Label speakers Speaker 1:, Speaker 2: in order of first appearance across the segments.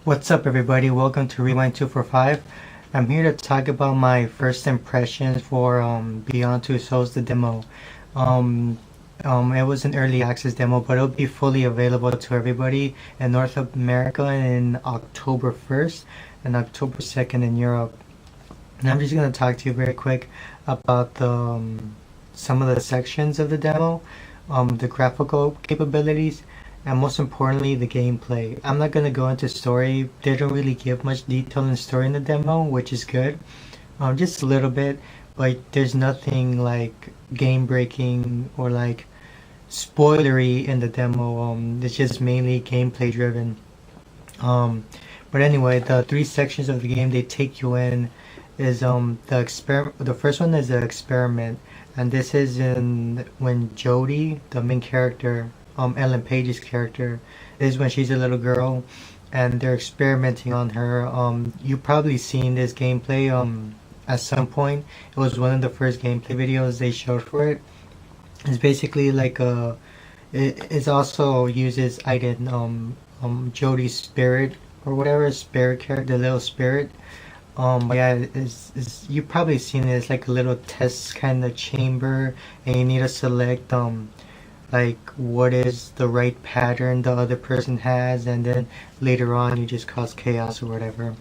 Speaker 1: What's up, everybody? Welcome to Rewind 245. I'm here to talk about my first impressions for Beyond Two Souls, the demo. Um, it was an early access demo, but it'll be fully available to everybody in North America in October 1st and October 2nd in Europe. And I'm just going to talk to you very quick about some of the sections of the demo, the graphical capabilities, and most importantly, the gameplay. I'm not going to go into story. They don't really give much detail in story in the demo, which is good. Just a little bit, but there's nothing like game breaking or like spoilery in the demo. It's just mainly gameplay driven. Um, but anyway, the three sections of the game they take you in is the experiment. The first one is the experiment, and this is in when Jodie, the main character, Ellen Page's character, is when she's a little girl, and they're experimenting on her. You probably seen this gameplay at some point. It was one of the first gameplay videos they showed for it. It's basically like a. It also uses Aiden, Jodie's spirit or whatever spirit character, the little spirit. Yeah, is you probably seen it. It's like a little test kind of chamber, and you need to select like what is the right pattern the other person has, and then later on you just cause chaos or whatever.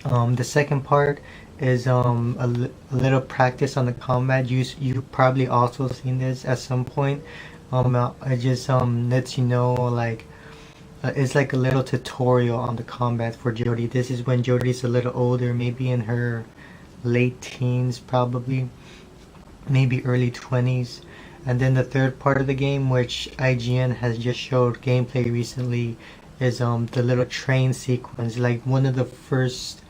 Speaker 1: The second part is a little practice on the combat. You probably also seen this at some point. I just lets you know like it's like a little tutorial on the combat for Jodie. This is when Jodie's a little older, maybe in her late teens, probably, maybe early 20s. And then the third part of the game, which IGN has just showed gameplay recently, is the little train sequence. Like one of the first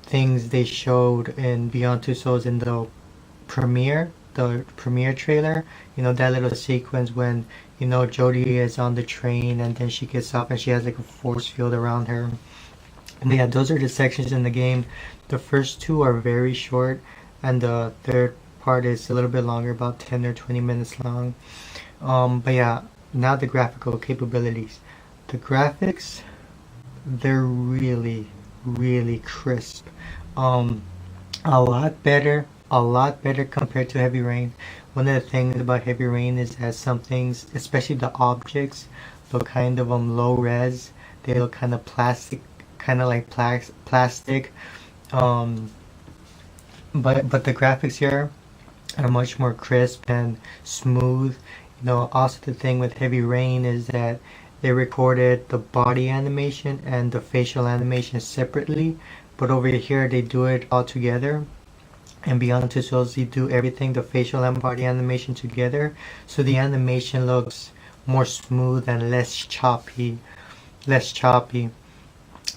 Speaker 1: things they showed in Beyond Two Souls in the premiere trailer. You know that little sequence when Jodie is on the train and then she gets off and she has like a force field around her. And yeah, those are the sections in the game. The first two are very short, and the third part is a little bit longer, about 10 or 20 minutes long. But yeah, now the graphical capabilities. The graphics, they're really, really crisp. Um, a lot better compared to Heavy Rain. One of the things about Heavy Rain is that some things, especially the objects, look kind of low res. They look kind of plastic, kind of like plastic. Um, but the graphics here are much more crisp and smooth. Also the thing with Heavy Rain is that they recorded the body animation and the facial animation separately, but over here they do it all together. And Beyond Two Souls, they do everything, the facial and body animation together, so the animation looks more smooth and less choppy. But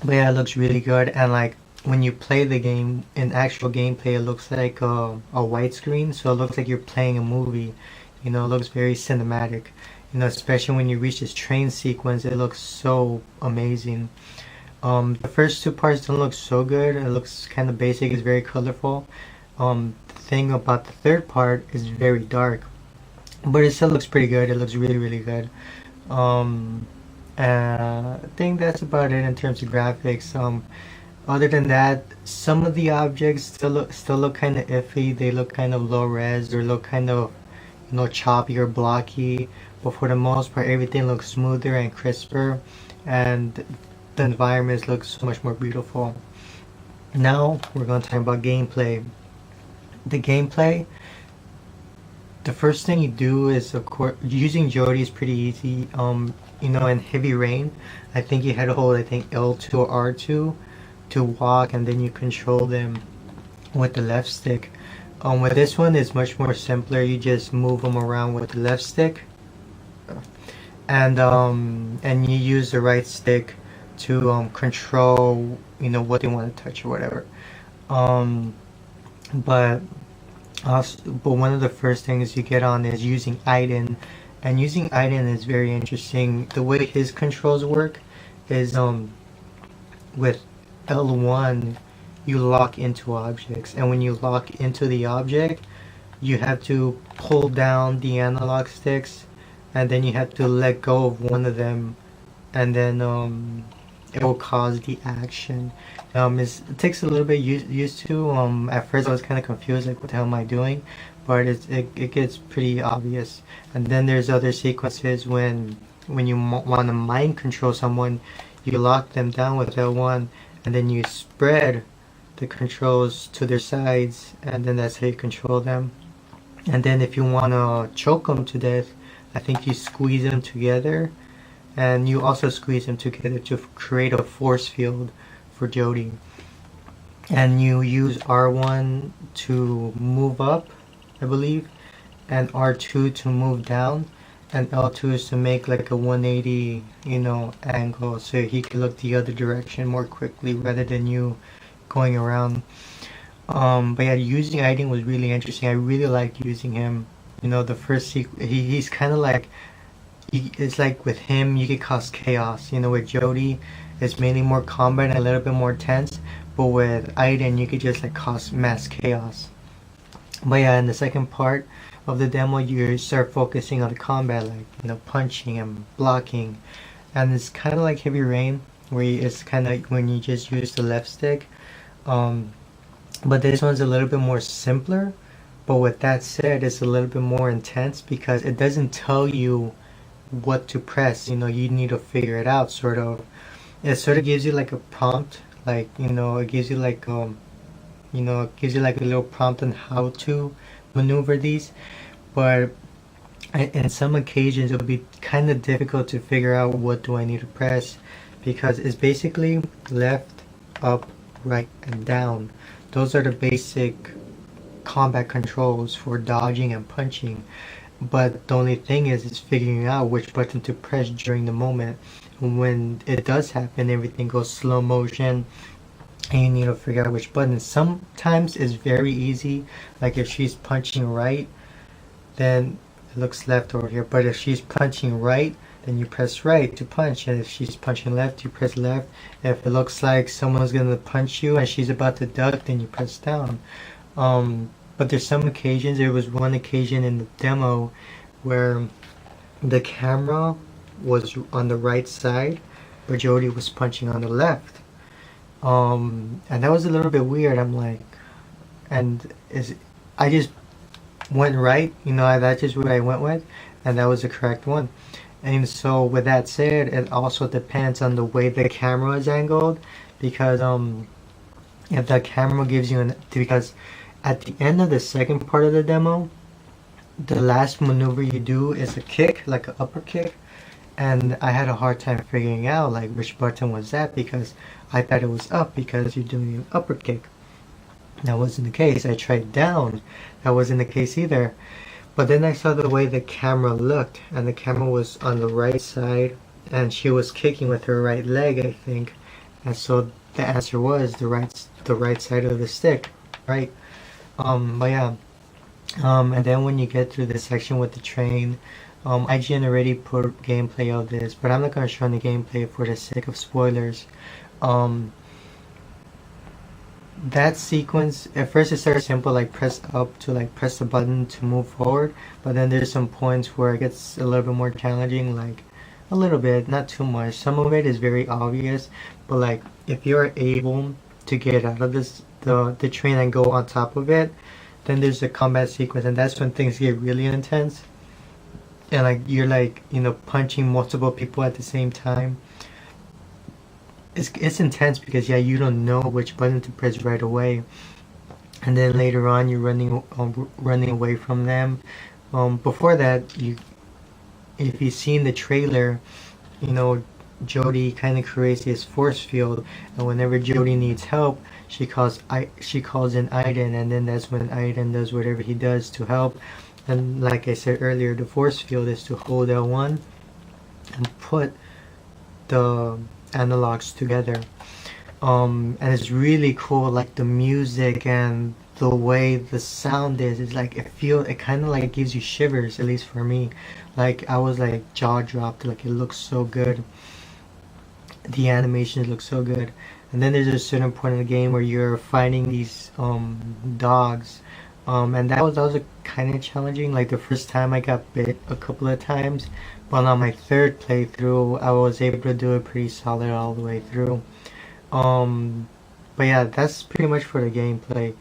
Speaker 1: yeah, it looks really good, and like when you play the game in actual gameplay, it looks like a widescreen, so it looks like you're playing a movie. It looks very cinematic. Especially when you reach this train sequence, it looks so amazing. The first two parts don't look so good. It looks kind of basic. It's very colorful. The thing about the third part is very dark, but it still looks pretty good. It looks really, really good. Um, I think that's about it in terms of graphics. Other than that, some of the objects still look kind of iffy. They look kind of low res or look kind of choppy or blocky. But for the most part, everything looks smoother and crisper, and the environments look so much more beautiful. Now we're going to talk about gameplay. The gameplay, the first thing you do is, of course, using Jodie is pretty easy. In Heavy Rain, I think you had to hold, I think, L2 or R2 to walk, and then you control them with the left stick. With this one, it's much more simpler. You just move them around with the left stick, and you use the right stick to control, what you want to touch or whatever. Um, but but one of the first things you get on is using Aiden, and using Aiden is very interesting. The way his controls work is with L1 you lock into objects, and when you lock into the object you have to pull down the analog sticks, and then you have to let go of one of them and then it will cause the action. It takes a little bit used to. At first I was kind of confused, like what the hell am I doing? But it gets pretty obvious. And then there's other sequences when you want to mind control someone, you lock them down with L1, and then you spread the controls to their sides, and then that's how you control them. And then if you want to choke them to death, I think you squeeze them together, and you also squeeze them together to create a force field for Jodie. And you use R1 to move up, I believe, and R2 to move down, and L2 is to make like a 180, angle, so he can look the other direction more quickly rather than you going around. But yeah, using Aiden was really interesting. I really liked using him. The first he's kind of like, it's like with him you could cause chaos. With Jodie, it's mainly more combat and a little bit more tense. But with Aiden, you could just like cause mass chaos. But yeah, in the second part of the demo, you start focusing on the combat, like punching and blocking, and it's kind of like Heavy Rain, where it's kind of like when you just use the left stick. But this one's a little bit more simpler. But with that said, it's a little bit more intense because it doesn't tell you what to press. You need to figure it out, sort of. It sort of gives you like a prompt, like it gives you like it gives you like a little prompt on how to maneuver these. But in some occasions, it'll be kind of difficult to figure out what do I need to press, because it's basically left, up, right, and down. Those are the basic combat controls for dodging and punching. But the only thing is figuring out which button to press during the moment. When it does happen, everything goes slow motion, and you need to figure out which button. Sometimes it's very easy, like if she's punching right, then it looks left over here. But if she's punching right, then you press right to punch, and if she's punching left, you press left. If it looks like someone's gonna punch you and she's about to duck, then you press down. But there's some occasions, there was one occasion in the demo where the camera was on the right side, but Jodie was punching on the left. And that was a little bit weird. I'm like, I just went right, that's just what I went with, and that was the correct one. And so with that said, it also depends on the way the camera is angled, because if the camera gives you because at the end of the second part of the demo, the last maneuver you do is a kick, like an upper kick, and I had a hard time figuring out like which button was that, because I thought it was up because you're doing an upper kick. That wasn't the case. I tried down. That wasn't the case either. But then I saw the way the camera looked, and the camera was on the right side, and she was kicking with her right leg, I think. And so the answer was the right side of the stick, right? But yeah. And then when you get through the section with the train, IGN already put gameplay of this, but I'm not gonna show any gameplay for the sake of spoilers. That sequence, at first it starts simple, like press up to like press the button to move forward, but then there's some points where it gets a little bit more challenging, like a little bit, not too much. Some of it is very obvious, but like if you're able to get out of the train and go on top of it, then there's a combat sequence, and that's when things get really intense, and like you're like punching multiple people at the same time. It's intense because you don't know which button to press right away, and then later on you're running away from them. Before that, if you've seen the trailer, Jodie kind of creates this force field, and whenever Jodie needs help, she calls in Aiden, and then that's when Aiden does whatever he does to help. And like I said earlier, the force field is to hold L1 and put the analogs together. And it's really cool, like the music and the way the sound is. It's like it kind of like gives you shivers, at least for me. Like I was like jaw dropped. Like it looks so good. The animations look so good. And then there's a certain point in the game where you're fighting these dogs, And that was also kind of challenging. Like the first time I got bit a couple of times, but on my third playthrough, I was able to do it pretty solid all the way through. Um, but yeah, that's pretty much for the gameplay.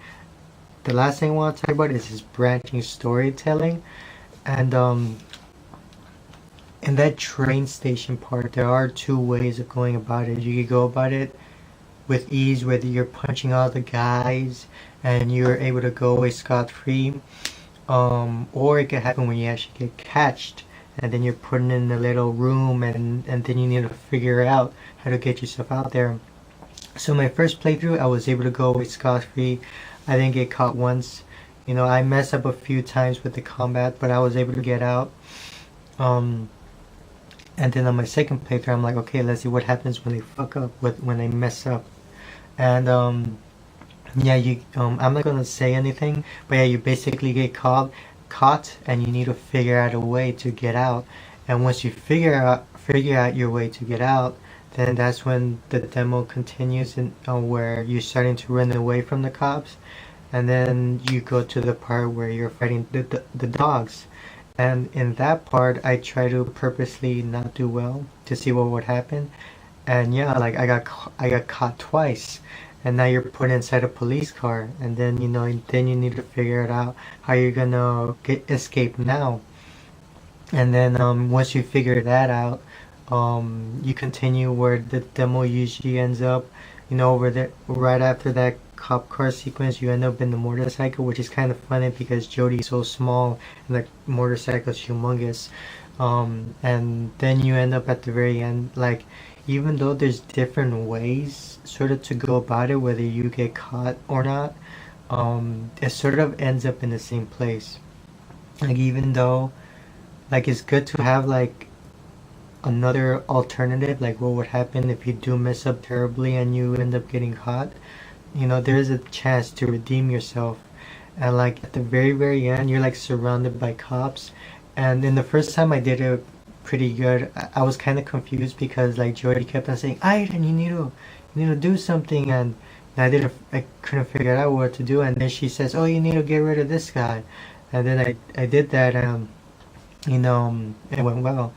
Speaker 1: The last thing I want to talk about is his branching storytelling, and in that train station part, there are two ways of going about it. You could go about it with ease, whether you're punching all the guys and you're able to go away scot-free, or it could happen when you actually get catched and then you're put in a little room, and then you need to figure out how to get yourself out there. So my first playthrough, I was able to go away scot-free. I didn't get caught once. You know, I messed up a few times with the combat, but I was able to get out. Um, and then on my second playthrough, I'm like, okay, let's see what happens when they fuck up, when they mess up. And yeah, I'm not gonna say anything, but yeah, you basically get caught, and you need to figure out a way to get out. And once you figure out your way to get out, then that's when the demo continues, in where you're starting to run away from the cops, and then you go to the part where you're fighting the dogs. And in that part, I try to purposely not do well to see what would happen. And yeah, like I got caught twice, and now you're put inside a police car, and then then you need to figure it out how you're gonna escape now. And then once you figure that out, you continue where the demo usually ends up. Over there, right after that cop car sequence, you end up in the motorcycle, which is kind of funny because Jodie's so small and the motorcycle's humongous. And then you end up at the very end, like, even though there's different ways sort of to go about it, whether you get caught or not, it sort of ends up in the same place. Like, even though, like, it's good to have like another alternative, like what would happen if you do mess up terribly and you end up getting caught. There is a chance to redeem yourself. And like at the very end, you're like surrounded by cops. And in the first time I did it pretty good, I was kind of confused because like Jodie kept on saying, Aiden, you need to do something. And I couldn't figure out what to do. And then she says, oh, you need to get rid of this guy. And then I did that, and it went well.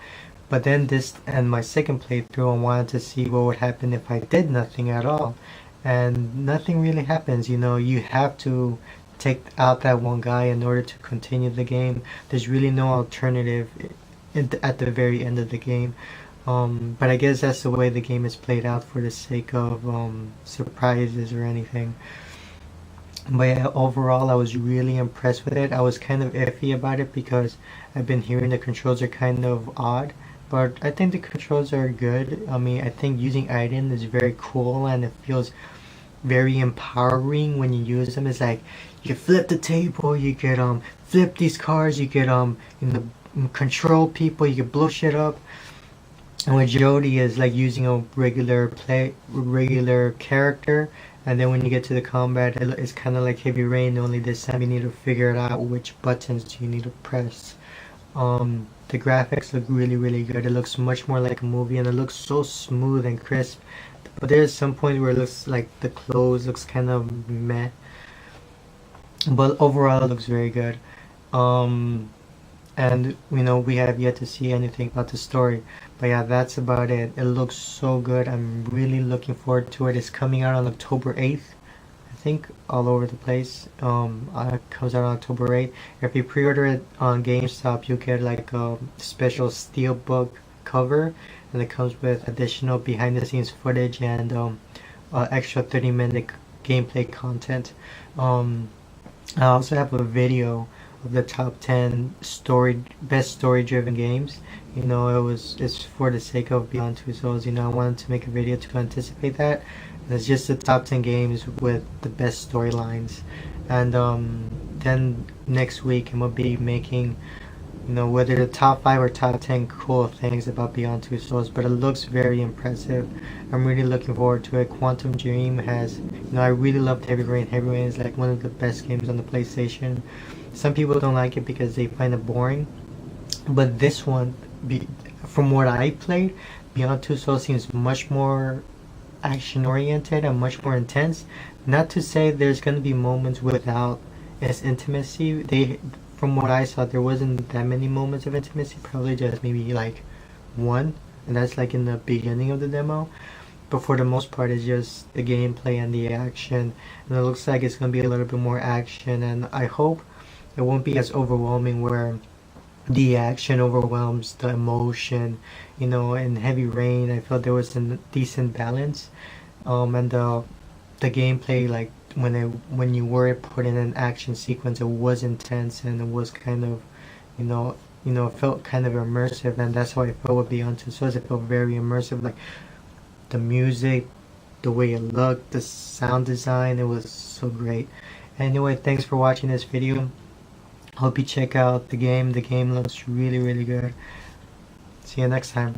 Speaker 1: But then this and my second playthrough, I wanted to see what would happen if I did nothing at all. And nothing really happens. You have to take out that one guy in order to continue the game. There's really no alternative at the very end of the game. But I guess that's the way the game is played out for the sake of surprises or anything. But yeah, overall, I was really impressed with it. I was kind of iffy about it because I've been hearing the controls are kind of odd, but I think the controls are good. I mean, I think using Aiden is very cool, and it feels very empowering when you use them. It's like you flip the table, you could flip these cars, you could control people, you could blow shit up. And with Jodie is like using a regular character, and then when you get to the combat, it's kind of like Heavy Rain. Only this time you need to figure it out which buttons do you need to press. The graphics look really good. It looks much more like a movie, and it looks so smooth and crisp. But there's some point where it looks like the clothes looks kind of meh. But overall, it looks very good. And we have yet to see anything about the story. But yeah, that's about it. It looks so good. I'm really looking forward to it. It's coming out on October 8th. I think all over the place. It comes out on October 8th. If you pre-order it on GameStop, you get like a special steelbook cover, and it comes with additional behind-the-scenes footage and extra 30-minute gameplay content. I also have a video of the top 10 best story-driven games. It's for the sake of Beyond Two Souls. I wanted to make a video to anticipate that. And it's just the top 10 games with the best storylines. And then next week I'm gonna be making, whether the top 5 or top 10 cool things about Beyond Two Souls. But it looks very impressive. I'm really looking forward to it. Quantum Dream has, I really loved Heavy Rain. Heavy Rain is like one of the best games on the PlayStation. Some people don't like it because they find it boring, but this one, from what I played, Beyond Two Souls seems much more action oriented and much more intense. Not to say there's going to be moments without is intimacy. From what I saw, there wasn't that many moments of intimacy. Probably just maybe like one, and that's like in the beginning of the demo. But for the most part, it's just the gameplay and the action, and it looks like it's gonna be a little bit more action. And I hope it won't be as overwhelming where the action overwhelms the emotion. You know, in Heavy Rain, I felt there was a decent balance, and the gameplay, like when you were put in an action sequence, it was intense and it was kind of, you know, it felt kind of immersive, and that's how I felt with Beyond Two Souls. It felt very immersive, like the music, the way it looked, the sound design, it was so great. Anyway, thanks for watching this video. Hope you check out the game. The game looks really, really good. See you next time.